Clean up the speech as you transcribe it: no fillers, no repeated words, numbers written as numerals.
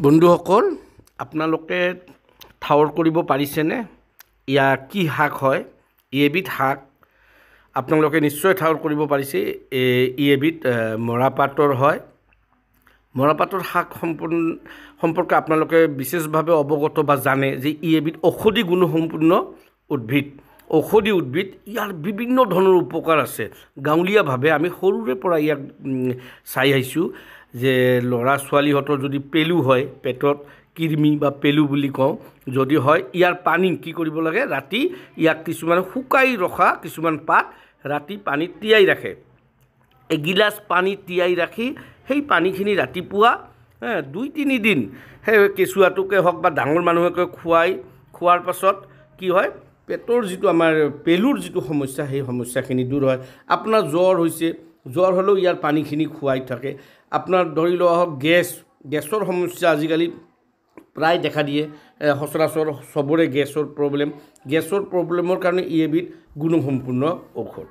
বন্ধুসকল, আপোনালোকে ঠাৱৰ কৰিব পাৰিছেনে? ইয়াৰ কি শাক হয়? এবিধ শাক আপোনালোকে নিশ্চয় ঠাৱৰ কৰিব পাৰিছে। এবিধ মৰাপাতৰ হয়। মৰাপাতৰ শাক সম্পৰ্কে আপোনালোকে বিশেষভাৱে অৱগত বা জানে যে এবিধ ঔষধি গুণসম্পন্ন উদ্ভিদ। ঔষধি উদ্ভিদ, ইয়াৰ বিভিন্ন ধৰণৰ উপকাৰ আছে। গাঁৱলীয়াভাৱে আমি সৰুৰে পৰা ইয়াক চাই আহিছোঁ যে ল'ৰা ছোৱালীহঁতৰ যদি পেলু হয়, পেটত কৃমি বা পেলু বুলি কওঁ, যদি হয় ইয়াৰ পানী কি কৰিব লাগে, ৰাতি ইয়াক কিছুমানে শুকাই ৰখা কিছুমান পাত ৰাতি পানীত তিয়াই ৰাখে। এগিলাচ পানী তিয়াই ৰাখি সেই পানীখিনি ৰাতিপুৱা 2-3 দিন সেই কেঁচুৱাটোকে হওক বা ডাঙৰ মানুহকে খোৱাৰ পাছত কি হয়, পেটৰ যিটো আমাৰ পেলুৰ যিটো সমস্যা, সেই সমস্যাখিনি দূৰ হয়। আপোনাৰ জ্বৰ হৈছে, জ্বৰ হ'লেও ইয়াৰ পানীখিনি খুৱাই থাকে। আপোনাৰ ধৰি লোৱা হওক গেছৰ সমস্যা আজিকালি প্ৰায় দেখা দিয়ে। সচৰাচৰ চবৰে গেছৰ প্ৰব্লেমৰ কাৰণে এবিধ গুণসম্পন্ন ঔষধ।